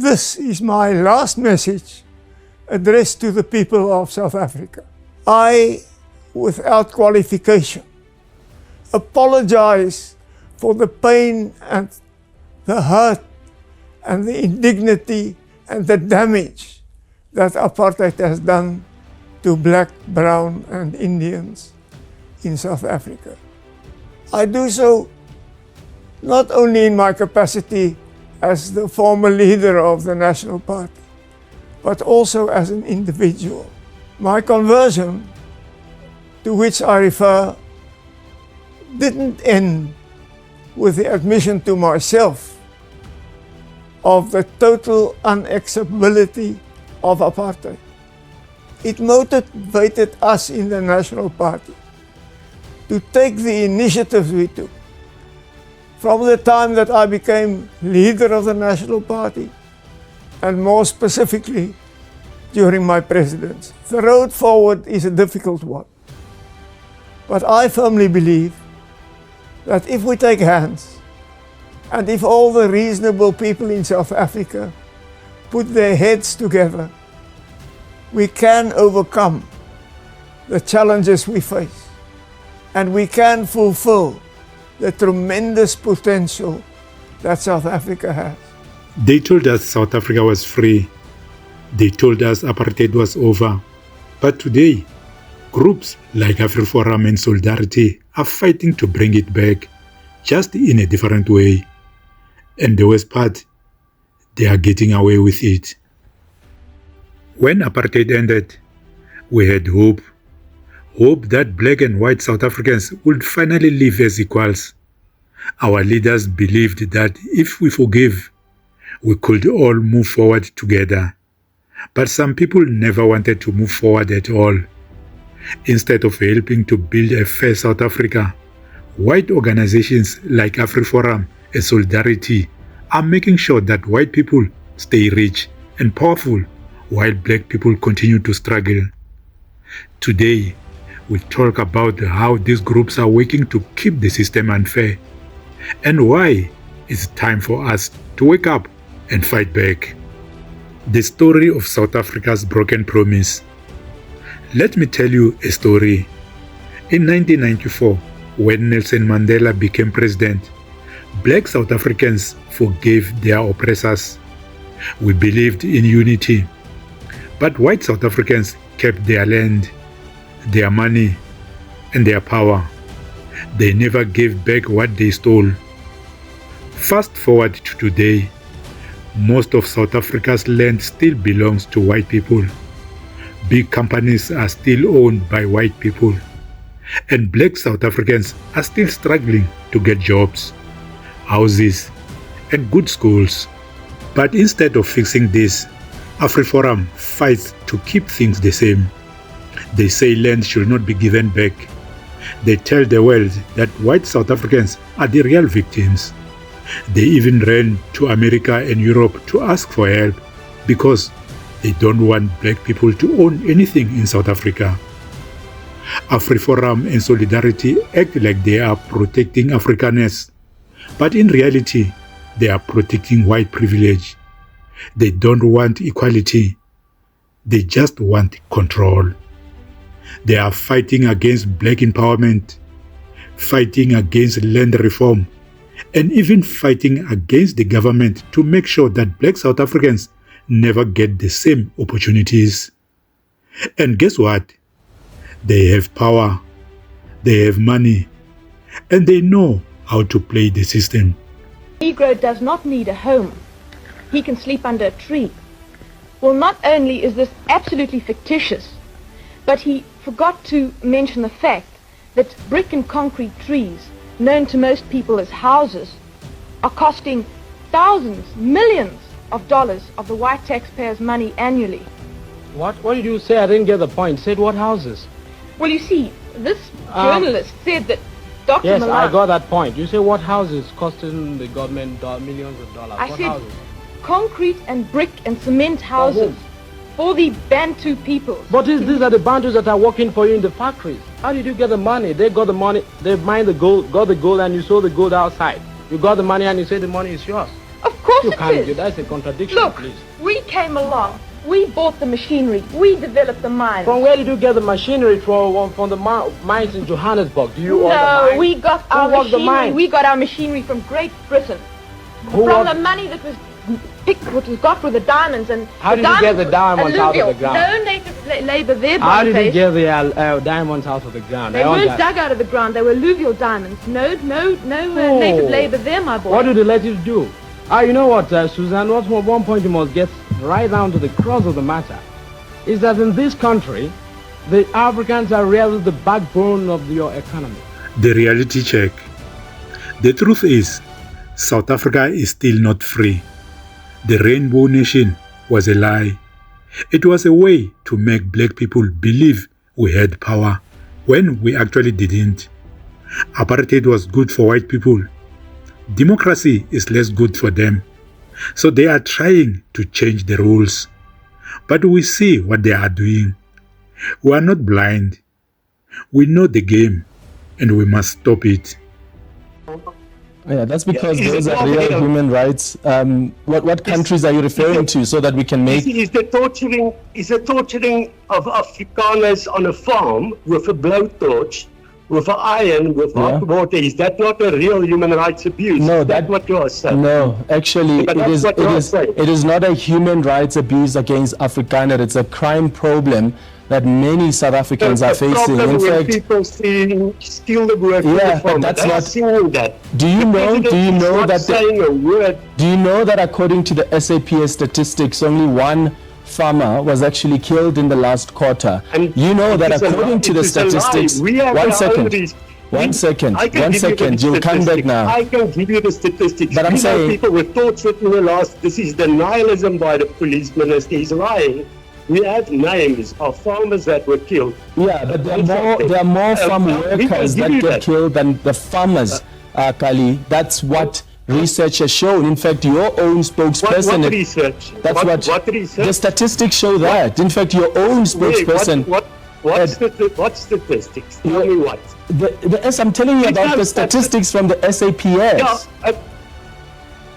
This is my last message addressed to the people of South Africa. I, without qualification, apologize for the pain and the hurt and the indignity and the damage that apartheid has done to black, brown and Indians in South Africa. I do so not only in my capacity as the former leader of the National Party, but also as an individual. My conversion, to which I refer, didn't end with the admission to myself of the total unacceptability of apartheid. It motivated us in the National Party to take the initiatives we took. From the time that I became leader of the National Party, and more specifically during my presidency. The road forward is a difficult one. But I firmly believe that if we take hands, and if all the reasonable people in South Africa put their heads together, we can overcome the challenges we face, and we can fulfill the tremendous potential that South Africa has. They told us South Africa was free. They told us apartheid was over. But today, groups like AfriForum and Solidarity are fighting to bring it back, just in a different way. And the worst part, they are getting away with it. When apartheid ended, we had hope that black and white South Africans would finally live as equals. Our leaders believed that if we forgive, we could all move forward together. But some people never wanted to move forward at all. Instead of helping to build a fair South Africa, white organizations like AfriForum and Solidarity are making sure that white people stay rich and powerful while black people continue to struggle. Today, we talk about how these groups are working to keep the system unfair and why it's time for us to wake up and fight back. The story of South Africa's broken promise. Let me tell you a story. In 1994, when Nelson Mandela became president, black South Africans forgave their oppressors. We believed in unity, but white South Africans kept their land, their money, and their power. They never gave back what they stole. Fast forward to today, most of South Africa's land still belongs to white people. Big companies are still owned by white people. And black South Africans are still struggling to get jobs, houses, and good schools. But instead of fixing this, AfriForum fights to keep things the same. They say land should not be given back. They tell the world that white South Africans are the real victims. They even ran to America and Europe to ask for help because they don't want black people to own anything in South Africa. AfriForum and Solidarity act like they are protecting Afrikaners, but in reality, they are protecting white privilege. They don't want equality. They just want control. They are fighting against black empowerment, fighting against land reform, and even fighting against the government to make sure that black South Africans never get the same opportunities. And guess what? They have power, they have money, and they know how to play the system. Negro does not need a home. He can sleep under a tree. Well, not only is this absolutely fictitious, but he forgot to mention the fact that brick and concrete trees, known to most people as houses, are costing thousands, millions of dollars of the white taxpayers' money annually. What did you say? I didn't get the point. Said what houses? Well, you see, this journalist said that Dr. Yes, Malan... I got that point. You say what houses costing the government millions of dollars? I what said houses? Concrete and brick and cement houses for the Bantu people. But these are the Bantus that are working for you in the factories. How did you get the money? They got the money, they mined the gold, got the gold, and you sold the gold outside. You got the money and you say the money is yours. Of course course you it can't is. do. That's a contradiction, Look, please. we came along. We bought the machinery. We developed the mines. From where did you get the machinery from the mines in Johannesburg? Do you own the No, mines? we got Who our worked the machinery. mines? We got our machinery from Great Britain. Who From worked- the money that was picked, what was got with the diamonds and How the did you get the were diamonds out of the alluvial. ground? No native labor there. How did you Boniface. get the diamonds out of the ground? They I want weren't that. dug out of the ground. They were alluvial diamonds. No Oh. native labor there, my boy. What did the natives do? You know what, Suzanne, at one point you must get right down to the crux of the matter, is that in this country, the Africans are really the backbone of your economy. The reality check. The truth is, South Africa is still not free. The Rainbow Nation was a lie. It was a way to make black people believe we had power when we actually didn't. Apartheid was good for white people. Democracy is less good for them. So they are trying to change the rules. But we see what they are doing. We are not blind. We know the game, and we must stop it. Yeah, that's because Yeah, those are real human rights. What countries are you referring to so that we can make... Is the torturing of Afrikaners on a farm with a blowtorch, with an iron, with Yeah. hot water, is that not a real human rights abuse? No, Is that what you are saying? No, actually, But it that's is, what it, you're is, saying. it is not a human rights abuse against Afrikaner. It's a crime problem that many South Africans are The facing. problem In when fact, people steal the work from Yeah, the but farmer, that's they are not- saying that. do you The know president is not that saying a word. do you know that according to the SAPS statistics, only one farmer was actually killed in the last quarter? And You know that it is a according lie. to the It is a lie. statistics, We have one our second. own reasons. One second, I can one give you the second, you'll come back statistics. now. I can give you the statistics. But I'm We know saying- people were tortured in the last. This is denialism by the police minister. He's lying. We have names of farmers that were killed. Yeah, but there are more farm we can workers give that you get that. killed than the farmers, Kali. That's what research has shown. In fact, your own spokesperson... What research? That's what research? the statistics show that. In fact, your own Wait, spokesperson... what statistics? Tell me what. I'm telling you about the Because statistics from the SAPS. Yeah,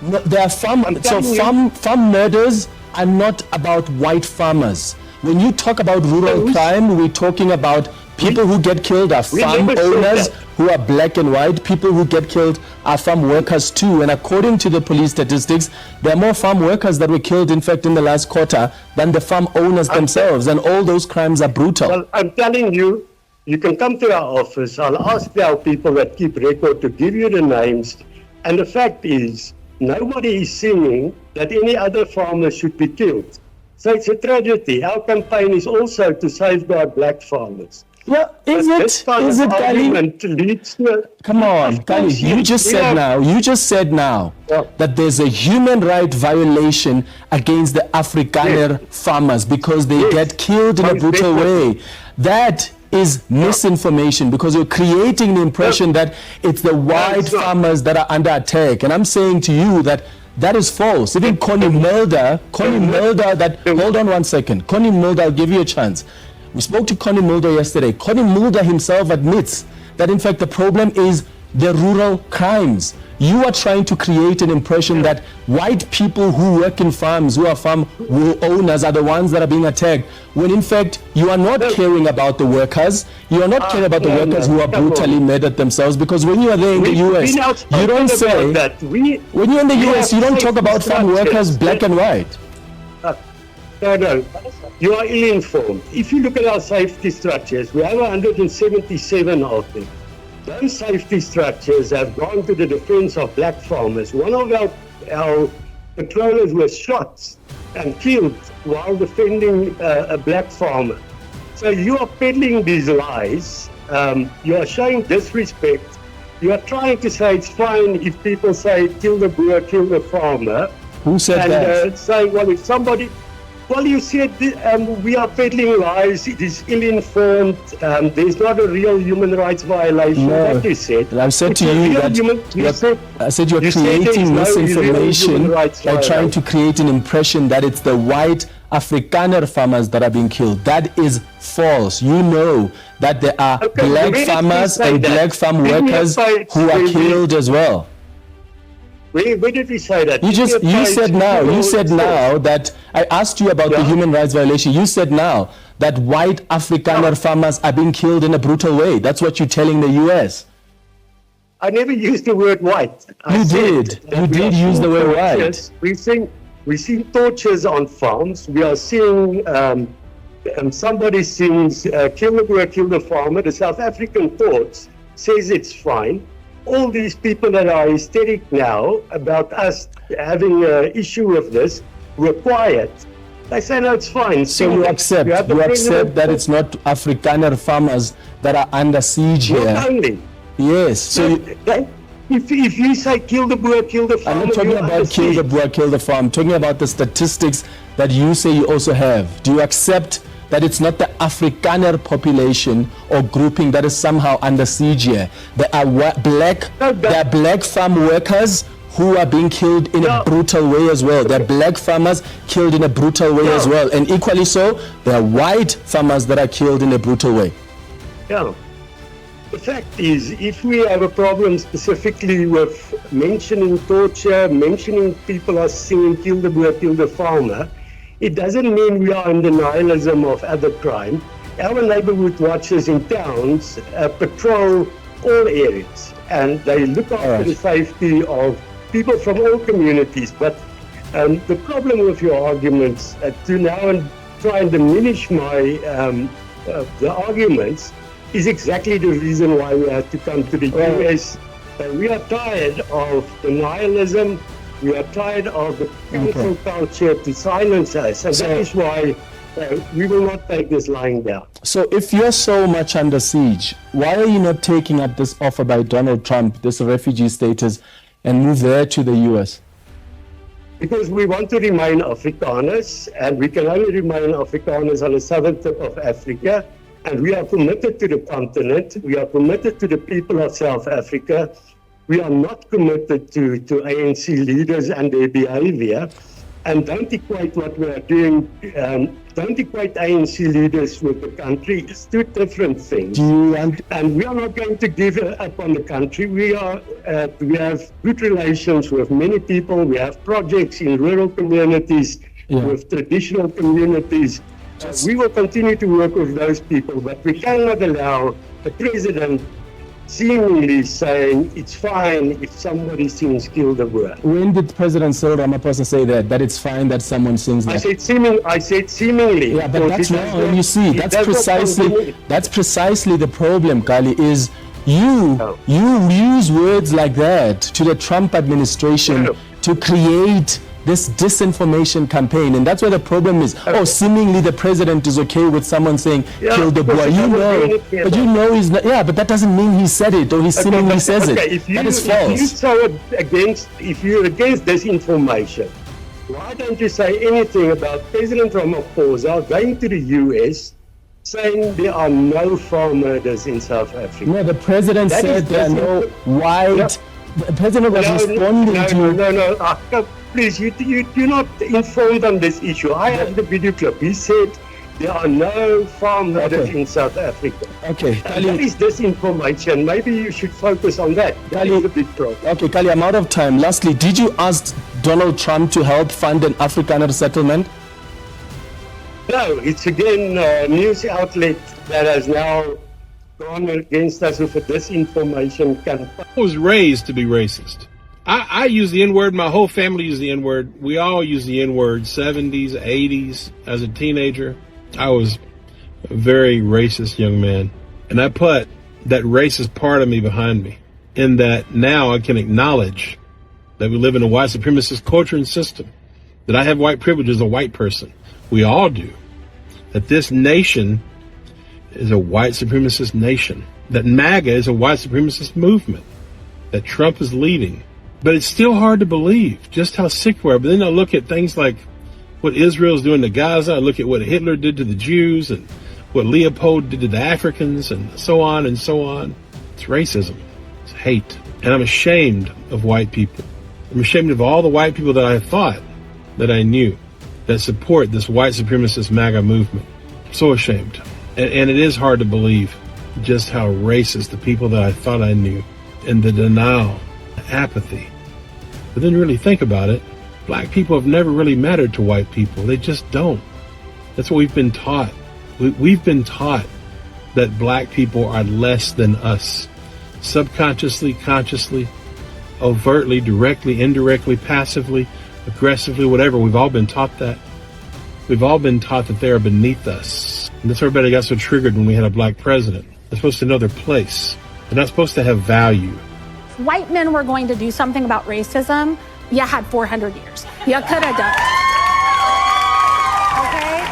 No, there are I'm telling farm murders are not about white farmers. When you talk about rural crime, we're talking about people who get killed are farm never said owners that. who are black and white. People who get killed are farm workers too. And according to the police statistics, there are more farm workers that were killed, in fact, in the last quarter than the farm owners themselves. And all those crimes are brutal. Well, I'm telling you, you can come to our office. I'll ask our people that keep record to give you the names. And the fact is, nobody is saying that any other farmer should be killed. So it's a tragedy. Our campaign is also to safeguard black farmers. Yeah, is But it? this kind Is of it, Kali? argument leads to... Come on, Of Kali, course, you just we said have- now, Yeah. that there's a human right violation against the Afrikaner farmers because they Yes. get killed in a Most brutal definitely. way. That is misinformation because you're creating the impression that it's the white it's not. farmers that are under attack. And I'm saying to you that that is false. Even Connie Mulder, hold on one second. Connie Mulder, I'll give you a chance. We spoke to Connie Mulder yesterday. Connie Mulder himself admits that in fact the problem is the rural crimes. You are trying to create an impression that white people who work in farms, who are farm owners, are the ones that are being attacked, when in fact you are not caring about the workers. You are not caring about the workers who are brutally murdered themselves, because when you are there in the US, you don't say, that. when you're in the US, you don't talk about farm workers black and white. No. You are ill-informed. If you look at our safety structures, we have 177 of them. Those safety structures have gone to the defense of black farmers. One of our patrollers was shot and killed while defending a black farmer. So you are peddling these lies. You are showing disrespect. You are trying to say it's fine if people say kill the boer, kill the farmer. Who said And that? saying, well, if somebody... Well, you said we are peddling lies. It is ill-informed. There's not a real human rights violation. No. That you said. I said It's to a you real that human- I said you're you said there is creating no real misinformation human rights by trying to violation. create an impression that it's the white Afrikaner farmers that are being killed. That is false. You know that there are Okay, black where did you farmers say and that? black farm Give me a workers page who are where you- killed as well. Where did we say that? You said now that I asked you about the human rights violation. You said now that white Afrikaner farmers are being killed in a brutal way. That's what you're telling the U.S. I never used the word white. You did use the word white. We've seen tortures on farms. We are seeing somebody sings kill the boer, kill the farmer. The South African courts says it's fine. All these people that are hysteric now about us having an issue with this were quiet. They say, no, it's fine. So you accept that it's not Afrikaner farmers that are under siege here? Not only. Yes. So if you say kill the boer, kill the farmer, I'm not talking about kill the boer, kill the farm. I'm talking about the statistics that you say you also have. Do you accept that it's not the Afrikaner population or grouping that is somehow under siege here? There are black farm workers who are being killed in a brutal way as well. There are black farmers killed in a brutal way as well. And equally so, there are white farmers that are killed in a brutal way. Yeah. The fact is, if we have a problem specifically with mentioning torture, mentioning people are singing kill the boer, kill the farmer, it doesn't mean we are in denialism of other crime. Our neighborhood watchers in towns patrol all areas, and they look after the safety of people from all communities. But the problem with your arguments, to now and try and diminish my the arguments, is exactly the reason why we had to come to the US. We are tired of denialism. We are tired of the cancel culture to silence us. And that is why we will not take this lying down. So if you're so much under siege, why are you not taking up this offer by Donald Trump, this refugee status, and move there to the US? Because we want to remain Afrikaners, and we can only remain Afrikaners on the southern tip of Africa. And we are committed to the continent. We are committed to the people of South Africa. We are not committed to ANC leaders and their behavior. And don't equate what we are doing, don't equate ANC leaders with the country. It's two different things. And we are not going to give up on the country. We have good relations with many people. We have projects in rural communities, with traditional communities. We will continue to work with those people, but we cannot allow the president seemingly saying it's fine if somebody sings kill the boer. When did President Cyril Ramaphosa say that it's fine that someone sings that? I said seemingly. Yeah, but that's wrong. And you see, that's precisely the problem, Kali, is you use words like that to the Trump administration to create this disinformation campaign, and that's where the problem is. Seemingly the president is okay with someone saying kill the boer. But you know he's not. Yeah, but that doesn't mean he said it or he seemingly says it. That is false. If you're against disinformation, why don't you say anything about President Ramaphosa going to the US saying there are no farm murders in South Africa? No, the president said there are no white. The president was responding to. No. Please, you're not informed on this issue. I have the video clip. He said there are no farm murders in South Africa. Okay, Kali, that is disinformation. Maybe you should focus on that. That is a big problem. Okay, Kali, I'm out of time. Lastly, did you ask Donald Trump to help fund an Afrikaner settlement? No, it's again a news outlet that has now gone against us with a disinformation campaign. I was raised to be racist. I use the N-word. My whole family used the N-word. We all use the N-word, 70s, 80s. As a teenager, I was a very racist young man. And I put that racist part of me behind me, in that now I can acknowledge that we live in a white supremacist culture and system, that I have white privilege as a white person. We all do. That this nation is a white supremacist nation. That MAGA is a white supremacist movement that Trump is leading. But it's still hard to believe just how sick we are. But then I look at things like what Israel's doing to Gaza. I look at what Hitler did to the Jews and what Leopold did to the Africans and so on and so on. It's racism. It's hate. And I'm ashamed of white people. I'm ashamed of all the white people that I thought that I knew that support this white supremacist MAGA movement. I'm so ashamed. And it is hard to believe just how racist the people that I thought I knew, and the denial, the apathy, But then really think about it, black people have never really mattered to white people. They just don't. That's what we've been taught. We've been taught that black people are less than us. Subconsciously, consciously, overtly, directly, indirectly, passively, aggressively, whatever. We've all been taught that. We've all been taught that they are beneath us. And that's why everybody got so triggered when we had a black president. They're supposed to know their place. They're not supposed to have value. If white men were going to do something about racism, you had 400 years. You could have done it. Okay?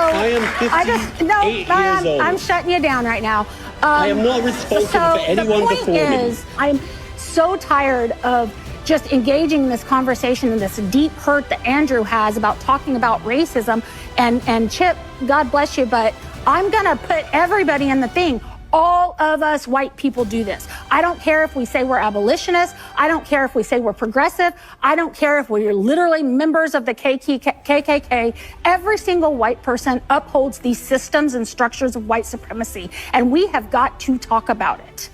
I am 58 years old. I'm shutting you down right now. I am not responsible for anyone before me. The point is, I'm so tired of just engaging in this conversation and this deep hurt that Andrew has about talking about racism. And Chip, God bless you, but I'm going to put everybody in the thing. All of us white people do this. I don't care if we say we're abolitionists. I don't care if we say we're progressive. I don't care if we're literally members of the KKK. Every single white person upholds these systems and structures of white supremacy, and we have got to talk about it.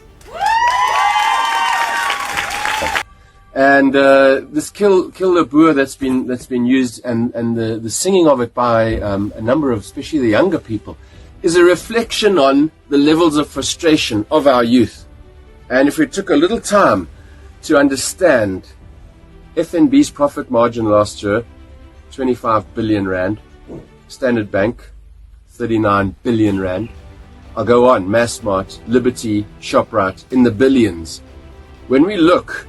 And this kill the Boer that's been used, and the singing of it by a number of, especially the younger people, is a reflection on the levels of frustration of our youth. And if we took a little time to understand FNB's profit margin last year, 25 billion rand, Standard Bank, 39 billion rand. I'll go on, Massmart, Liberty, ShopRite, in the billions. When we look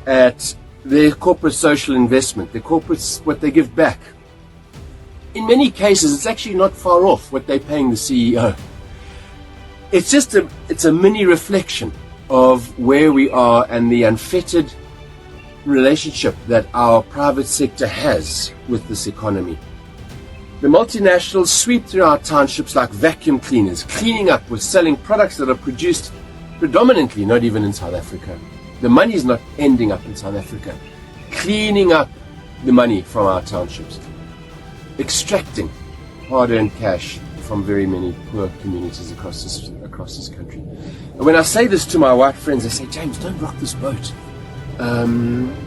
at their corporate social investment, the corporates, what they give back, in many cases, it's actually not far off what they're paying the CEO. It's a mini reflection of where we are and the unfettered relationship that our private sector has with this economy. The multinationals sweep through our townships like vacuum cleaners, cleaning up with selling products that are produced predominantly not even in South Africa. The money is not ending up in South Africa. Cleaning up the money from our townships. Extracting hard-earned cash from very many poor communities across this country. And when I say this to my white friends, they say, James, don't rock this boat.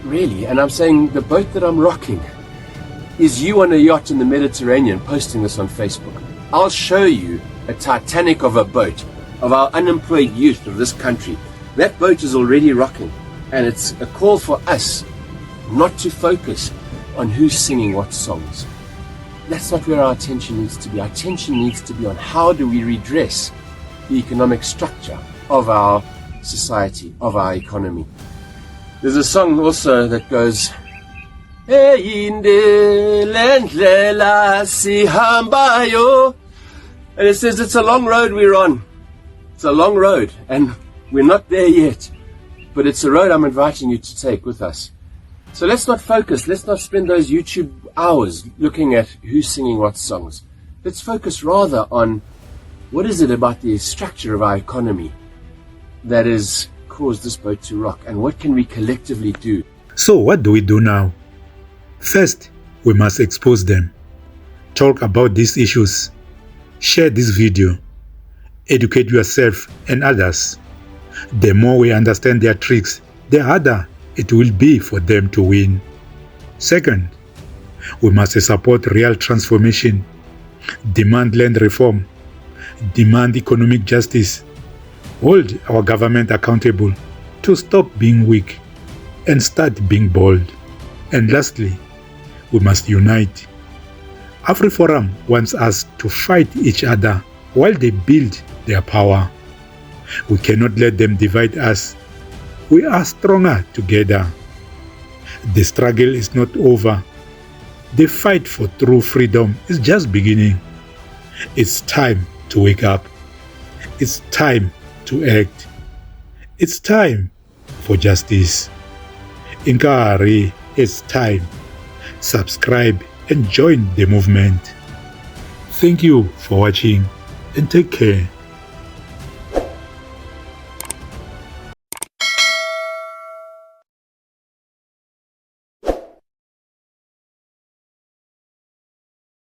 Really? And I'm saying the boat that I'm rocking is you on a yacht in the Mediterranean posting this on Facebook. I'll show you a Titanic of a boat of our unemployed youth of this country. That boat is already rocking, and it's a call for us not to focus on who's singing what songs. That's not where our attention needs to be. Our attention needs to be on how do we redress the economic structure of our society, of our economy. There's a song also that goes, and it says it's a long road we're on. It's a long road, and we're not there yet. But it's a road I'm inviting you to take with us. So let's not focus, let's not spend those YouTube hours looking at who's singing what songs. Let's focus rather on what is it about the structure of our economy that has caused this boat to rock, and what can we collectively do? So what do we do now? First, we must expose them. Talk about these issues. Share this video. Educate yourself and others. The more we understand their tricks, the harder it will be for them to win. Second, we must support real transformation, demand land reform, demand economic justice, hold our government accountable to stop being weak and start being bold. And lastly, we must unite. AfriForum wants us to fight each other while they build their power. We cannot let them divide us. We are stronger together. The struggle is not over. The fight for true freedom is just beginning. It's time to wake up. It's time to act. It's time for justice. Inkari, it's time. Subscribe and join the movement. Thank you for watching and take care.